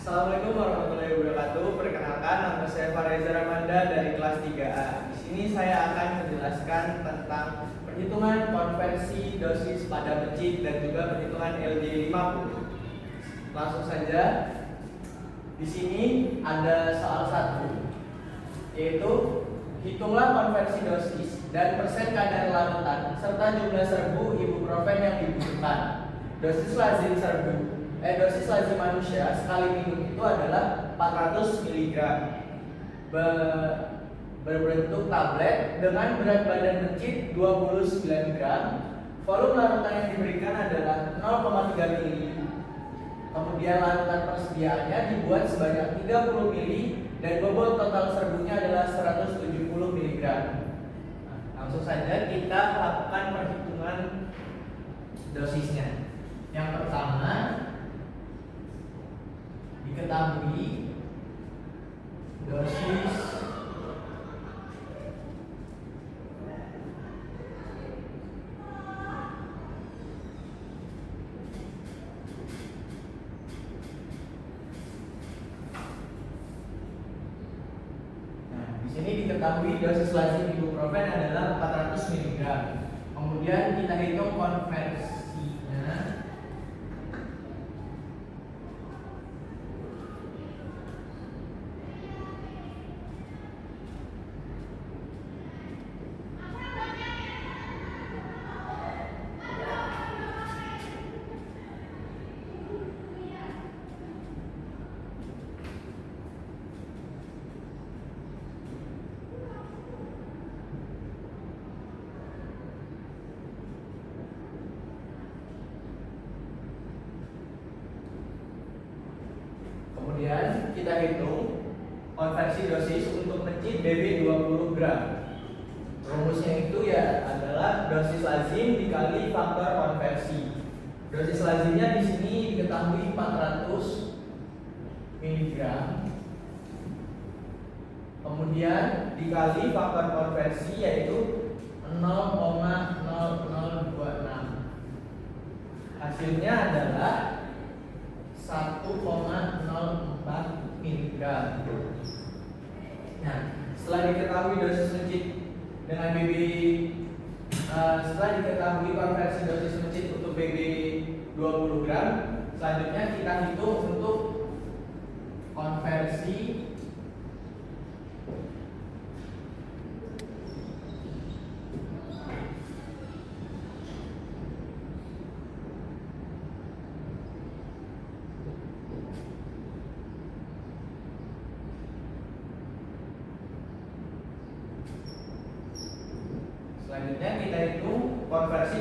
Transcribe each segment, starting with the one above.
Assalamualaikum warahmatullahi wabarakatuh. Perkenalkan, nama saya Fareza Ramanda dari kelas 3A. Di sini saya akan menjelaskan tentang perhitungan konversi dosis pada masjid dan juga perhitungan LD50. Langsung saja. Di sini ada soal 1, yaitu hitunglah konversi dosis dan persen kadar larutan serta jumlah serbu ibuprofen yang dibutuhkan. Dosis lazim manusia sekali minum itu adalah 400 mg berbentuk tablet dengan berat badan masjid 29 gram. Volume larutan yang diberikan adalah 0,3 mili. Kemudian larutan persediaannya dibuat sebanyak 30 mili dan bobot total serbunya adalah 170 mg. Langsung saja kita lakukan perhitungan dosisnya. Yang pertama, diketahui dosis dosis lazim ibuprofen adalah 400 mg. Kemudian kita hitung konversinya. Kemudian kita hitung konversi dosis untuk masjid BB 20 gram. Rumusnya itu ya adalah dosis lazim dikali faktor konversi. Dosis lazimnya di sini diketahui 400 mg. Kemudian dikali faktor konversi yaitu 0,0026. Hasilnya adalah 1,04 mg. Nah, setelah diketahui dosis masjid dengan setelah diketahui konversi dosis masjid untuk BB 20 gram, selanjutnya kita hitung untuk konversi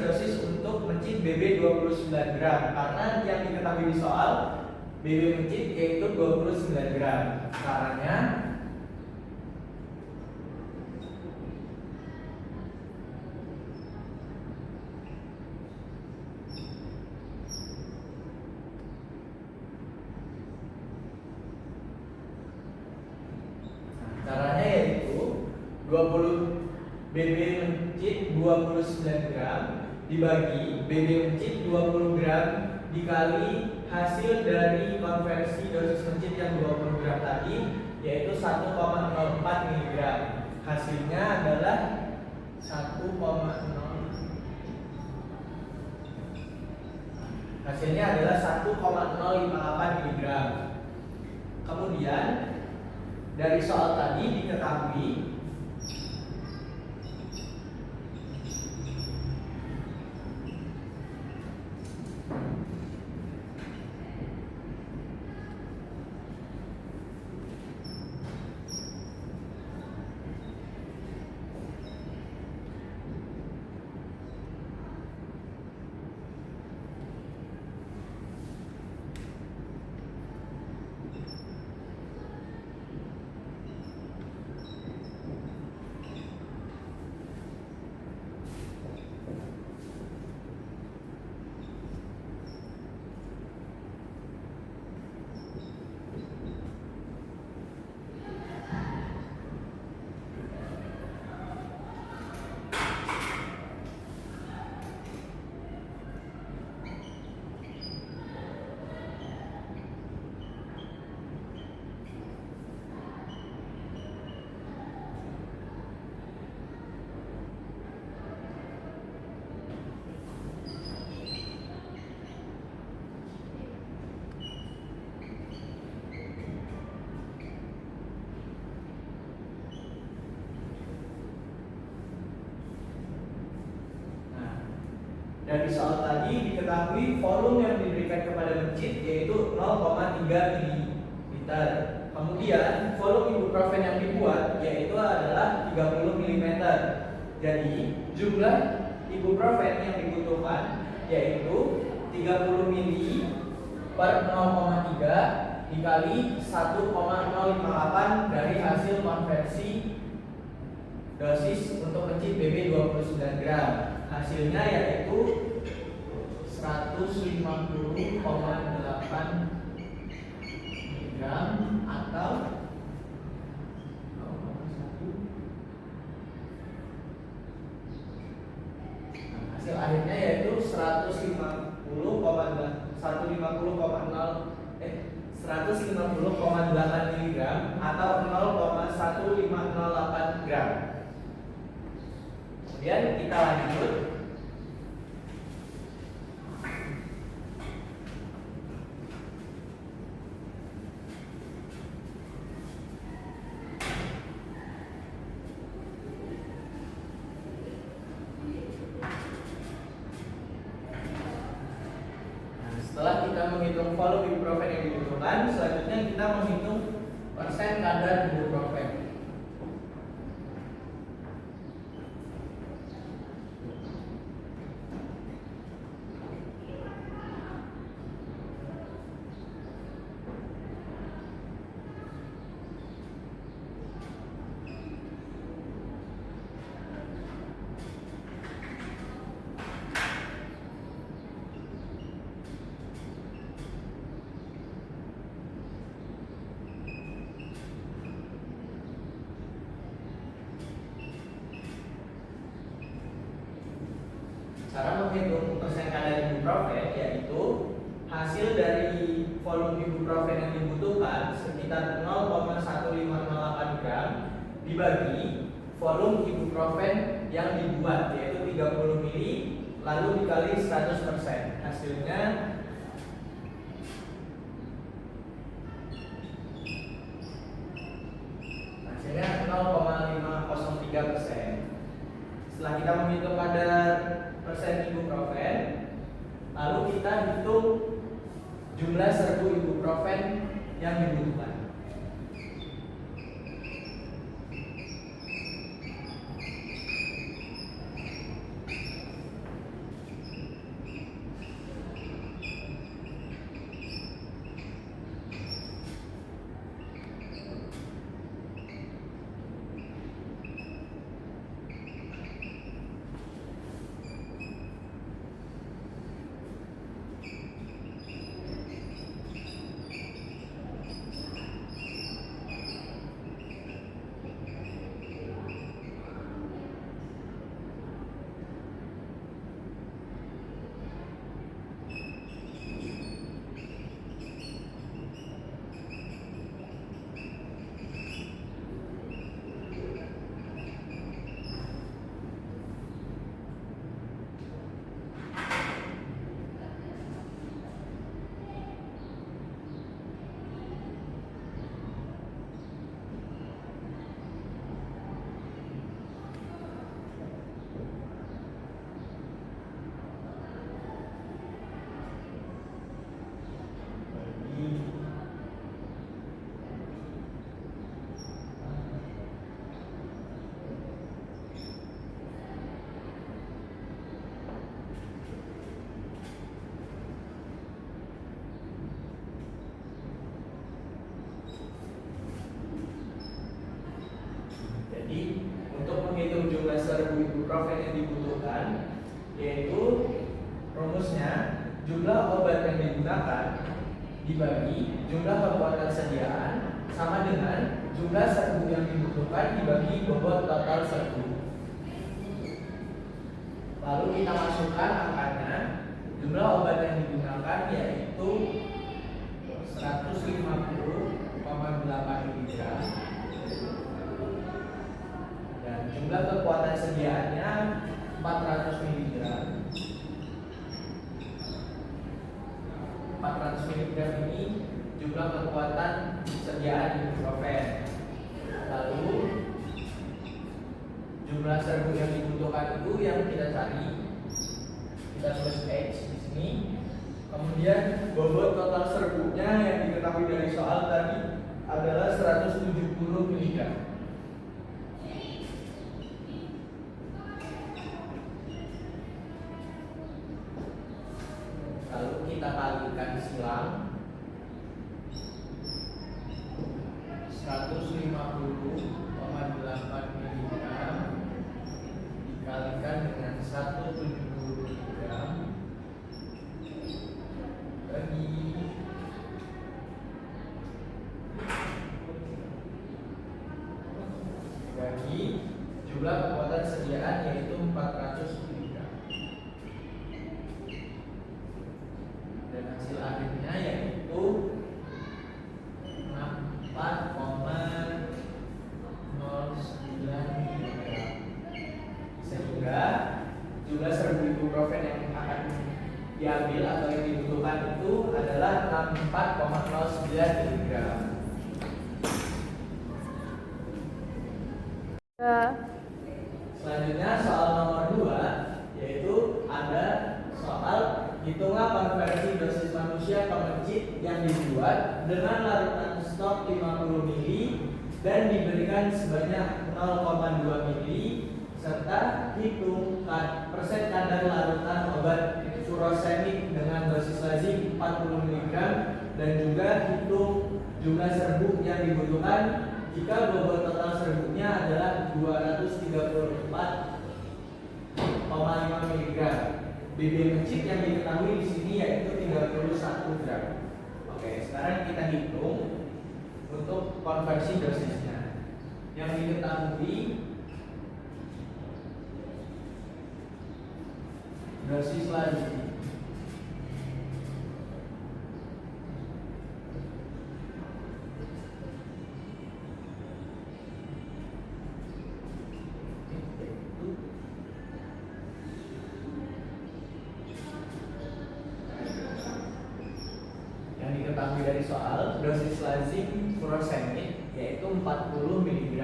dosis untuk masjid BB 29 gram karena yang diketahui di soal BB masjid yaitu 29 gram. Caranya yaitu 20 BB masjid 29 gram dibagi BB masjid 20 gram dikali hasil dari konversi dosis masjid yang 20 gram tadi yaitu 1,04 mg. Hasilnya adalah 1,058 mg. Kemudian dari soal tadi diketahui Dari soal tadi diketahui volume yang diberikan kepada masjid yaitu 0,3 ml. Kemudian volume ibuprofen yang dibuat yaitu adalah 30 mm. Jadi jumlah ibuprofen yang dibutuhkan yaitu 30 ml per 0,3 dikali 1,058 dari hasil konversi dosis untuk pencit BB 29 gram. Hasilnya yaitu 150,8 mg atau 0,1. Hasil akhirnya yaitu 150,8 mg atau 0,1508 gram. Kemudian kita lanjut. Setelah kita menghitung volume ibuprofen yang dibutuhkan, selanjutnya kita menghitung persen kadar ibuprofen. Cara menghitung persen kadar ibuprofen yaitu hasil dari volume ibuprofen yang dibutuhkan sekitar 0,1508 gram dibagi volume ibuprofen yang dibuat yaitu 30 ml lalu dikali 100%. Hasilnya hasilnya 0,503%. Setelah kita menghitung kadar persen ibuprofen, lalu kita hitung jumlah serbu ibuprofen yang dibutuhkan. Menghitung jumlah serbu ibuprofen yang dibutuhkan, yaitu rumusnya jumlah obat yang digunakan dibagi jumlah kekuatan sediaan sama dengan jumlah serbu yang dibutuhkan dibagi bobot total serbu. Lalu kita masukkan angkanya. Jumlah obat yang digunakan yaitu 150,8 mg. Jumlah kekuatan sediaannya 400 mg. 400 mg ini jumlah kekuatan sediaan ibuprofen. Lalu jumlah serbu yang dibutuhkan itu yang kita cari kita tulis H di sini. Kemudian bobot total serbuknya yang diketahui dari soal tadi adalah 170 mg. Lalu kita kalikan silang 150,8 mg dikalikan dengan 170 mg bagi jumlah kekuatan sediaan yaitu 400 mg. Dan hasil akhirnya yaitu 4,09 mg. Sehingga jumlah serbu ibuprofen yang akan diambil atau yang dibutuhkan itu adalah 64,09 mg. Selanjutnya soal nomor 2, yaitu ada soal hitunglah konversi dosis manusia ke mencit yang dibuat dengan larutan stok 50 ml dan diberikan sebanyak 0,2 ml serta hitung persen kadar larutan obat furosemid dengan dosis lazim 40 mg dan juga hitung jumlah serbuk yang dibutuhkan jika bobot total serbuknya adalah 234,5 mg. BB mencit yang diketahui di sini yaitu 31 gram. Oke, sekarang kita hitung untuk konversi dosisnya. Yang diketahui dosis lazim diketahui dari soal dosis lazim furosemid yaitu 40 mg.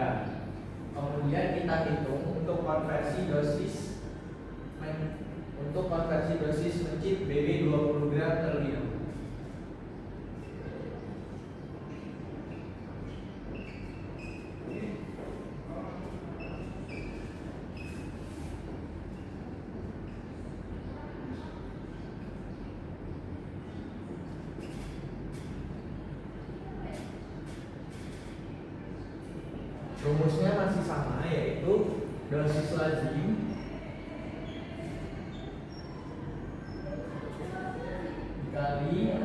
Kemudian kita hitung untuk konversi dosis mencit BB 20 gram per liter. Rumusnya masih sama, yaitu dosis lazim dikali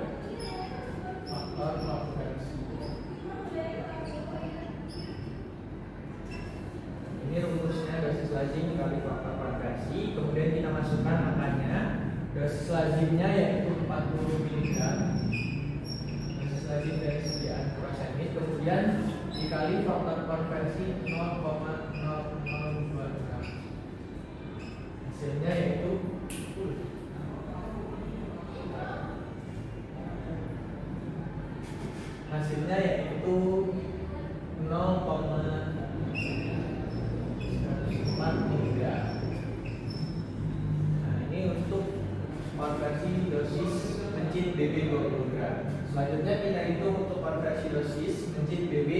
faktor konversi. Ini rumusnya dosis lazim dikali faktor konversi. Kemudian kita masukkan angkanya. Dosis lazimnya yaitu 40 mg. Dosis lazim dari sediaan furosemid. Kemudian dikali faktor konversi 0,002 gram. Hasilnya yaitu hasilnya yaitu 0,4 mg. Nah, ini untuk konversi dosis mencit BB 20 gram. Selanjutnya kita hitung untuk konversi dosis mencit BB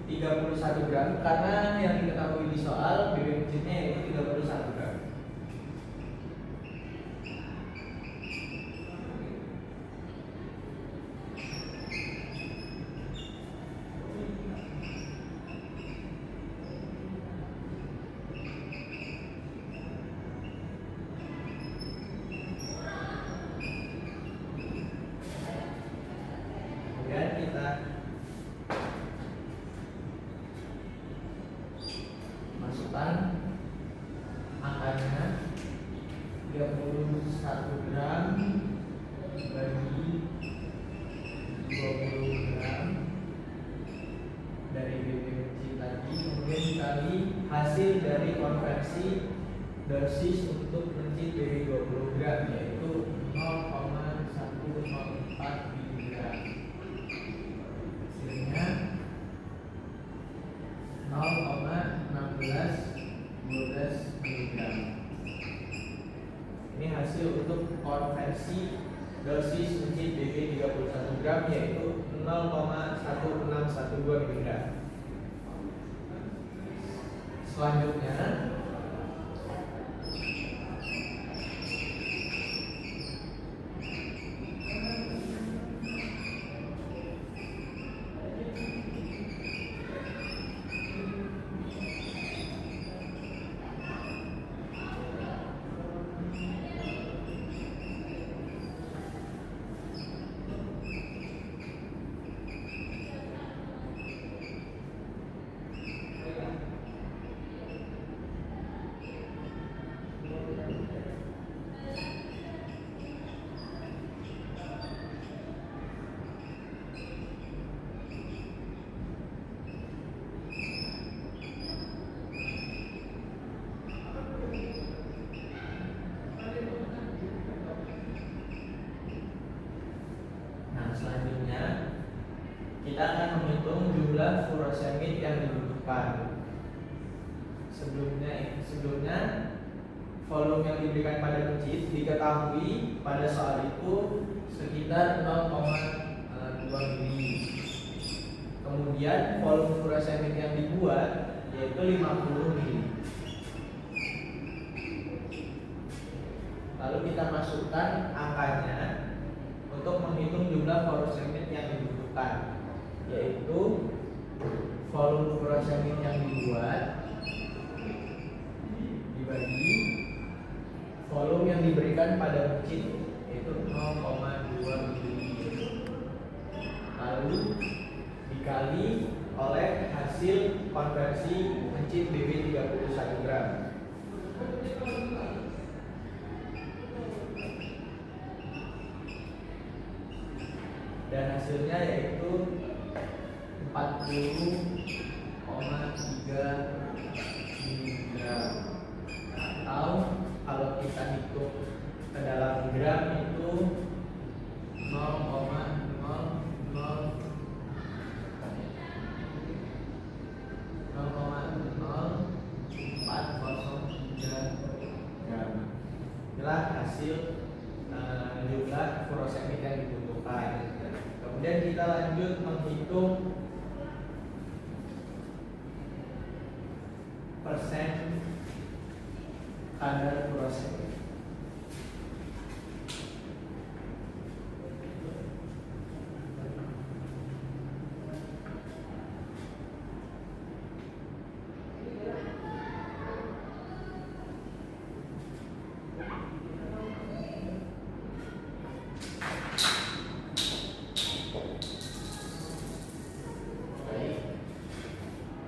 31 gram karena yang diketahui di soal BB mencitnya yaitu 31 gram. Kemudian kita masukkan angkanya 31 gram bagi 20 gram dari BB mencit tadi, kemudian dikali hasil dari konversi dosis untuk mencit BB 20 gram yaitu 0,104 mg. Hasilnya 0,1612 mg. Ini hasil 0,1612 miligram. Selanjutnya selanjutnya kita akan menghitung jumlah furosemid yang dibutuhkan. Sebelumnya volume yang diberikan pada mencit diketahui pada soal itu sekitar 0,2 mili. Kemudian volume furosemid yang dibuat yaitu 50 mili. Lalu kita masukkan angkanya untuk menghitung jumlah furosemid yang dibutuhkan, yaitu volume furosemid yang dibuat dibagi volume yang diberikan pada mencit yaitu 0,2 mili, lalu dikali oleh hasil konversi mencit BB 31 gram. Dan hasilnya yaitu 40,3 mg, atau kalau kita hitung ke dalam gram itu 0,0403 gram. Inilah hasil jumlah furosemid yang dibutuhkan. Kemudian kita lanjut menghitung persen kadar furosemid.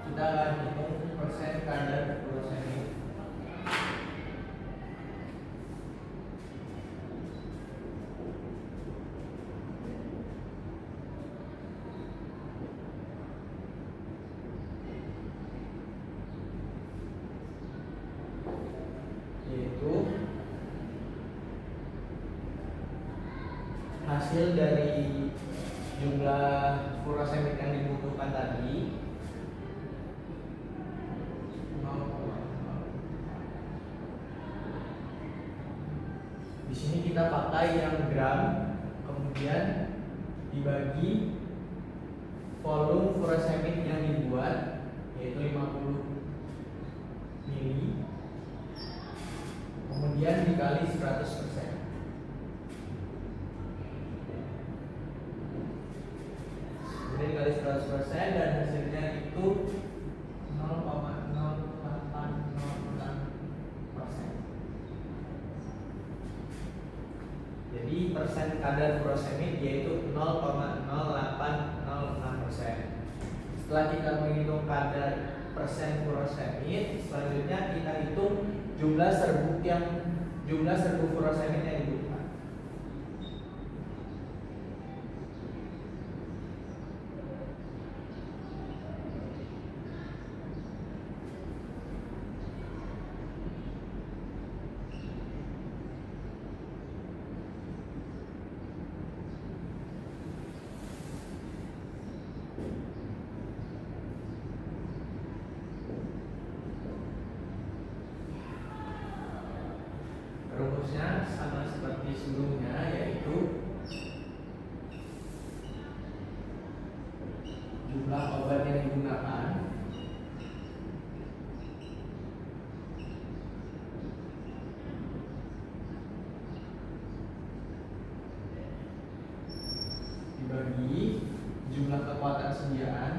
Kita akan hitung persen kadar furosemid. Yaitu hasil dari jumlah furosemid yang dibutuhkan tadi. Di sini kita pakai yang gram, kemudian dibagi volume furosemid yang dibuat yaitu 50 mili, kemudian dikali 100%. Kemudian dikali 100% dan hasilnya itu 0,0806%. Jadi persen kadar furosemid yaitu 0,0806%. Setelah kita menghitung kadar persen furosemid, selanjutnya kita hitung jumlah serbuk furosemid yang dibutuhkan. Rumusnya sama seperti sebelumnya, yaitu jumlah obat yang digunakan dibagi jumlah kekuatan sediaan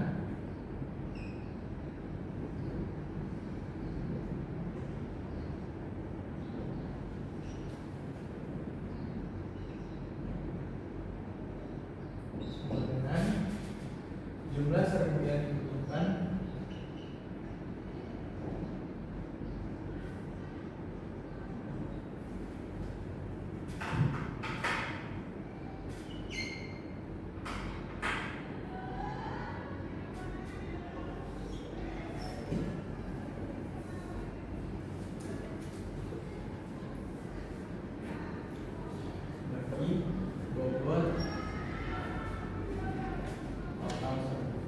sama dengan jumlah serbu yang dibutuhkan bagi bobot total serbu.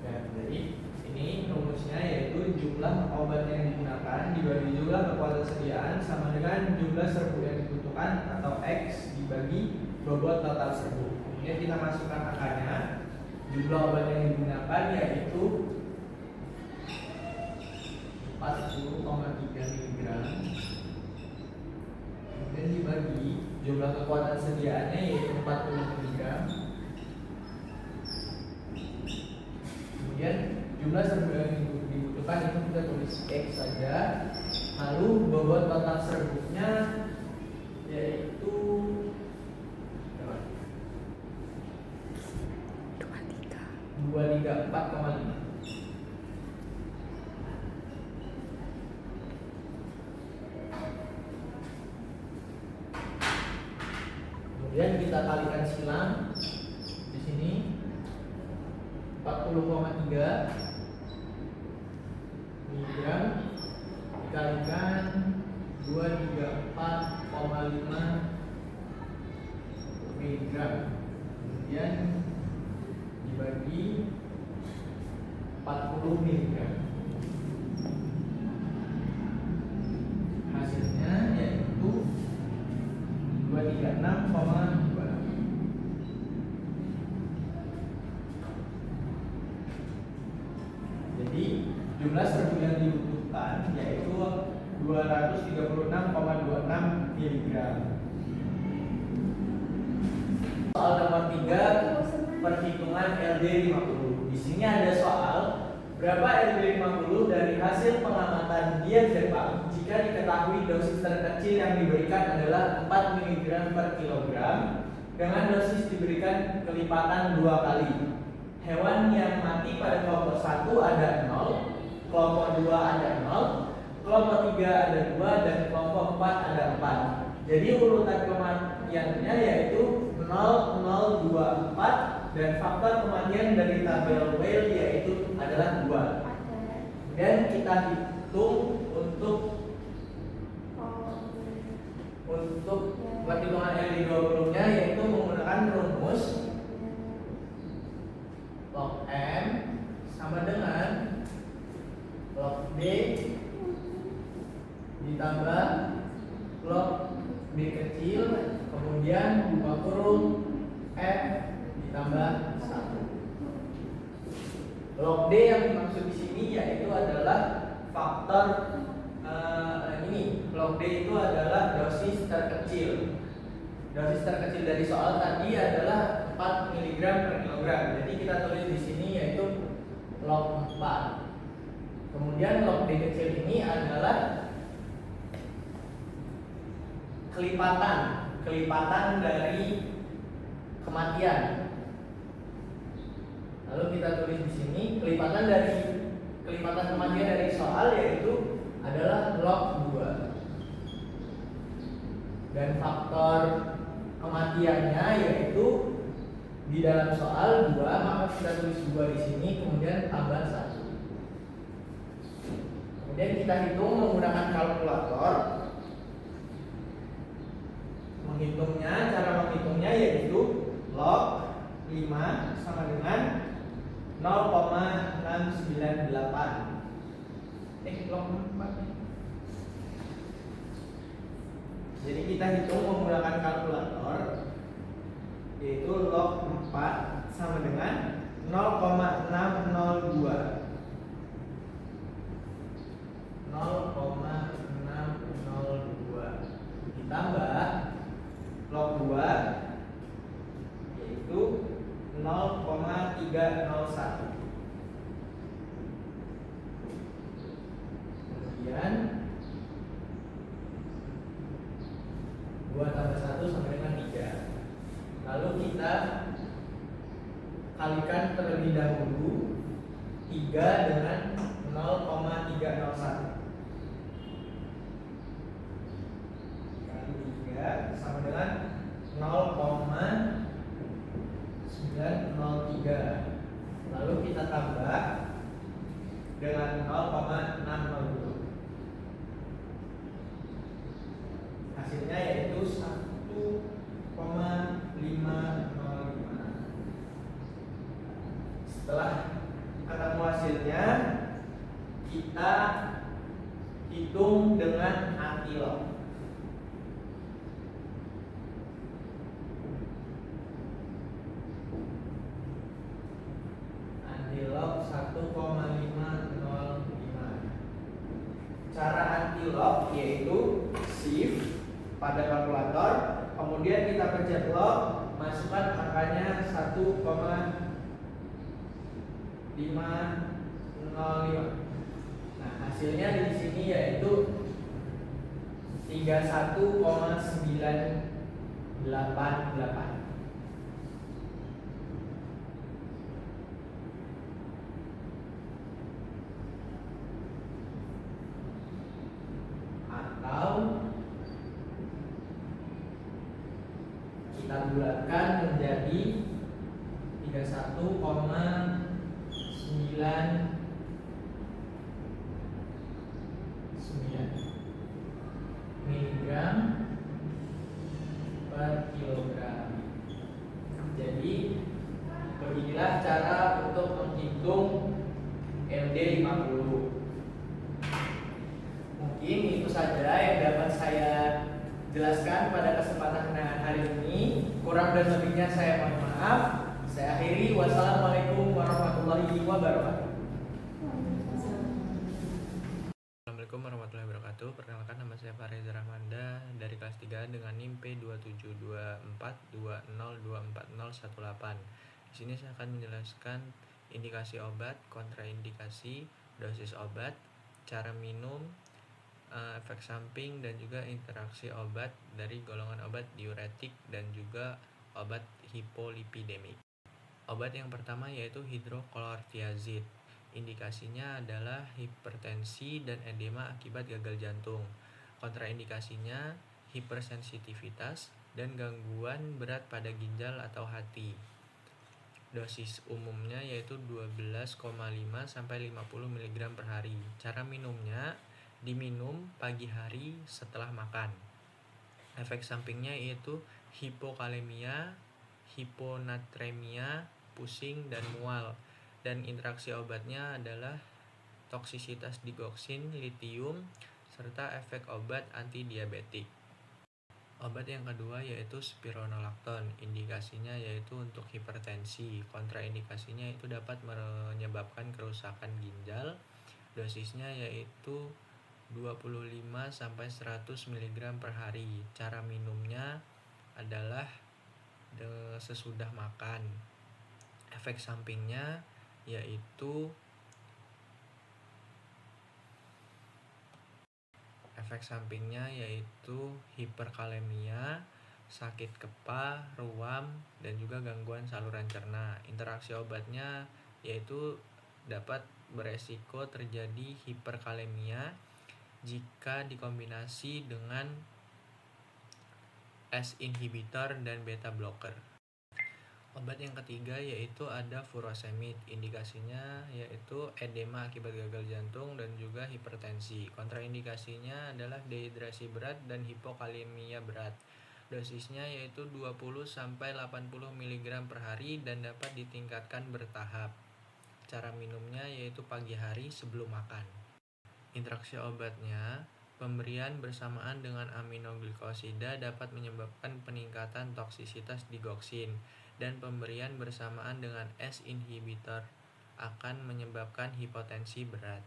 Ya, jadi ini rumusnya yaitu jumlah obat yang digunakan dibagi jumlah kekuatan sediaan sama dengan jumlah serbu yang dibutuhkan atau X dibagi bobot total serbu. Kemudian kita masukkan angkanya. Jumlah obat yang digunakan yaitu 40,3 mg. Kemudian dibagi jumlah kekuatan sediaannya yaitu 40 mg. Kemudian jumlah serbu yang dibutuhkan itu kita tulis X saja. Lalu bobot total serbunya yaitu 234,5. Kemudian kita kalikan silang di sini 40,3 miligram dikalikan 234,5 miligram. Kemudian dibagi 40 miligram. Hasilnya yaitu 236,2. Jadi jumlah serbu yang dibutuhkan yaitu 236,26 miligram. Soal nomor 3, perhitungan LD50. Di sini ada soal berapa LD50 dari hasil pengamatan diazepam jika diketahui dosis terkecil yang diberikan adalah 4 mg per kilogram dengan dosis diberikan kelipatan 2 kali. Hewan yang mati pada kelompok 1 ada 0, kelompok 2 ada 0, kelompok 3 ada 2, dan kelompok 4 ada 4. Jadi urutan kematiannya yaitu 0, 0, 2, 4, dan faktor kematian dari tabel Weil yaitu adalah 2. Dan kita hitung untuk perhitungan LD20-nya yaitu menggunakan rumus log M sama dengan log D ditambah log B kecil, kemudian buka kurung F ditambah 1. Log D yang dimaksud di sini yaitu adalah faktor ini. Log D itu adalah dosis terkecil. Dosis terkecil dari soal tadi adalah 4 mg per kilogram. Jadi kita tulis di sini yaitu log 4. Kemudian log D kecil ini adalah kelipatan dari kematian. Lalu kita tulis di sini kelipatan kematian dari soal yaitu adalah log 2. Dan faktor kematiannya yaitu di dalam soal 2, maka kita tulis 2 di sini kemudian tambah 1. Kemudian kita hitung menggunakan kalkulator. Cara menghitungnya yaitu log 5 sama dengan 0,698. Log 4. Jadi kita hitung menggunakan kalkulator 301. Kemudian 2 tambah 1 sama dengan 3. Lalu kita kalikan terlebih dahulu 3 dengan 0,301. Kali 3 sama dengan 0,903. Lalu kita tambah dengan 0,602. Hasilnya yaitu 1,505. Setelah ketemu hasilnya, kita hitung dengan antilog. Antilog 1,505. Cara antilog yaitu shift pada kalkulator, kemudian kita pencet log, masukkan angkanya 1,505. Nah, hasilnya di sini yaitu 31,988. Atau kita bulatkan menjadi 31,99 miligram per kilogram. Jadi beginilah cara untuk menghitung MD50. Mungkin itu saja yang dapat saya jelaskan pada kesempatan hari ini. Kurang dan lebihnya saya mohon maaf. Saya akhiri. Wassalamualaikum warahmatullahi wabarakatuh. Assalamualaikum warahmatullahi wabarakatuh. Perkenalkan, nama saya Reza Rahmanda dari kelas 3 dengan NIM P272420240118. Di sini saya akan menjelaskan indikasi obat, kontraindikasi, dosis obat, cara minum, efek samping, dan juga interaksi obat dari golongan obat diuretik dan juga obat hipolipidemik. Obat yang pertama yaitu hidroklortiazid. Indikasinya adalah hipertensi dan edema akibat gagal jantung. Kontraindikasinya hipersensitivitas dan gangguan berat pada ginjal atau hati. Dosis umumnya yaitu 12,5 sampai 50 mg per hari. Cara minumnya diminum pagi hari setelah makan. Efek sampingnya yaitu hipokalemia, hiponatremia, pusing, dan mual. Dan interaksi obatnya adalah toksisitas digoksin, litium, serta efek obat antidiabetik. Obat yang kedua yaitu spironolakton. Indikasinya yaitu untuk hipertensi. Kontraindikasinya itu dapat menyebabkan kerusakan ginjal. Dosisnya yaitu 25 sampai 100 mg per hari. Cara minumnya adalah sesudah makan. Efek sampingnya yaitu hiperkalemia, sakit kepala, ruam, dan juga gangguan saluran cerna. Interaksi obatnya yaitu dapat beresiko terjadi hiperkalemia jika dikombinasi dengan ACE inhibitor dan beta blocker. Obat yang ketiga yaitu ada furosemid. Indikasinya yaitu edema akibat gagal jantung dan juga hipertensi. Kontraindikasinya adalah dehidrasi berat dan hipokalemia berat. Dosisnya yaitu 20 sampai 80 mg per hari dan dapat ditingkatkan bertahap. Cara minumnya yaitu pagi hari sebelum makan. Interaksi obatnya, pemberian bersamaan dengan aminoglikosida dapat menyebabkan peningkatan toksisitas digoksin, dan pemberian bersamaan dengan ACE inhibitor akan menyebabkan hipotensi berat.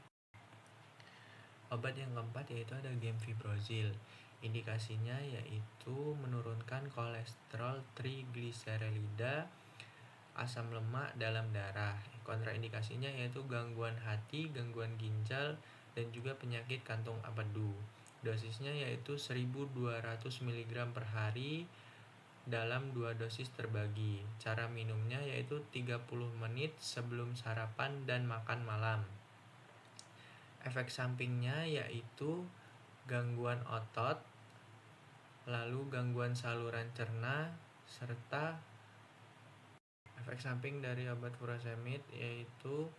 Obat yang keempat yaitu ada gemfibrozil. Indikasinya yaitu menurunkan kolesterol trigliserida asam lemak dalam darah. Kontraindikasinya yaitu gangguan hati, gangguan ginjal, dan juga penyakit kantung empedu. Dosisnya yaitu 1200 mg per hari dalam 2 dosis terbagi. Cara minumnya yaitu 30 menit sebelum sarapan dan makan malam. Efek sampingnya yaitu gangguan otot, lalu gangguan saluran cerna, serta efek samping dari obat furosemid yaitu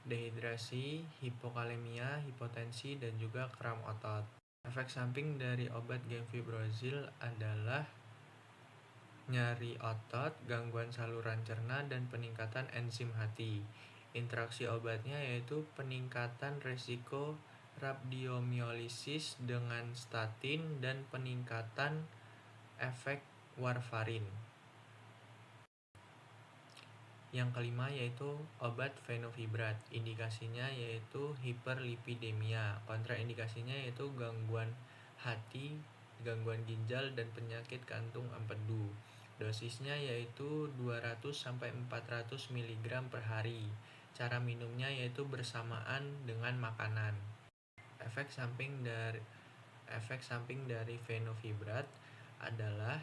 dehidrasi, hipokalemia, hipotensi, dan juga kram otot. Efek samping dari obat gemfibrozil adalah nyeri otot, gangguan saluran cerna, dan peningkatan enzim hati. Interaksi obatnya yaitu peningkatan resiko rhabdomyolysis dengan statin dan peningkatan efek warfarin. Yang kelima yaitu obat fenofibrat. Indikasinya yaitu hiperlipidemia. Kontraindikasinya yaitu gangguan hati, gangguan ginjal, dan penyakit kantung empedu. Dosisnya yaitu 200-400 mg per hari. Cara minumnya yaitu bersamaan dengan makanan. Efek samping dari fenofibrat adalah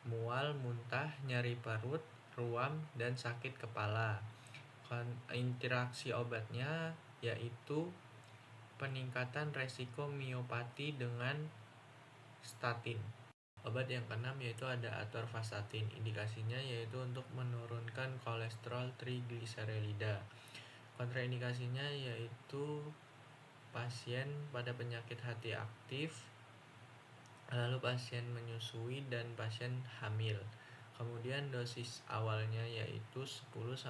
mual, muntah, nyeri perut, ruam, dan sakit kepala. Interaksi obatnya yaitu peningkatan resiko miopati dengan statin. Obat yang keenam yaitu ada atorvastatin. Indikasinya yaitu untuk menurunkan kolesterol trigliserida. Kontraindikasinya yaitu pasien pada penyakit hati aktif, lalu pasien menyusui, dan pasien hamil. Kemudian dosis awalnya yaitu 10-20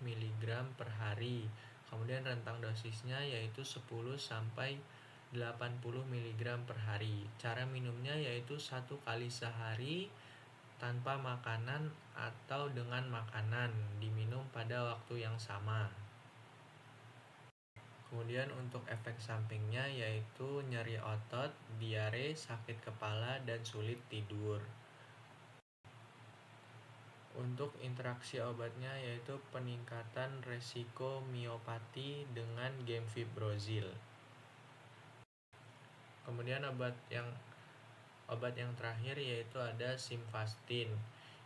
mg per hari. Kemudian rentang dosisnya yaitu 10-80 mg per hari. Cara minumnya yaitu 1 kali sehari tanpa makanan atau dengan makanan, diminum pada waktu yang sama. Kemudian untuk efek sampingnya yaitu nyeri otot, diare, sakit kepala, dan sulit tidur. Untuk interaksi obatnya yaitu peningkatan resiko miopati dengan gemfibrozil. Kemudian obat yang terakhir yaitu ada simvastatin.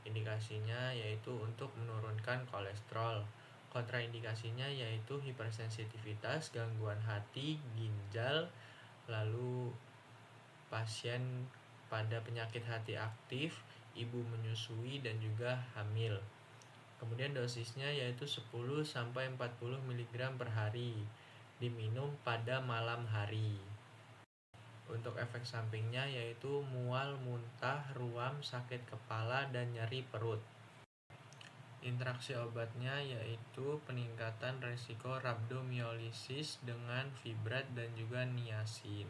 Indikasinya yaitu untuk menurunkan kolesterol. Kontraindikasinya yaitu hipersensitivitas, gangguan hati, ginjal, lalu pasien pada penyakit hati aktif, ibu menyusui, dan juga hamil. Kemudian dosisnya yaitu 10-40 mg per hari, diminum pada malam hari. Untuk efek sampingnya yaitu mual, muntah, ruam, sakit kepala, dan nyeri perut. Interaksi obatnya yaitu peningkatan resiko rhabdomyolysis dengan fibrat dan juga niacin.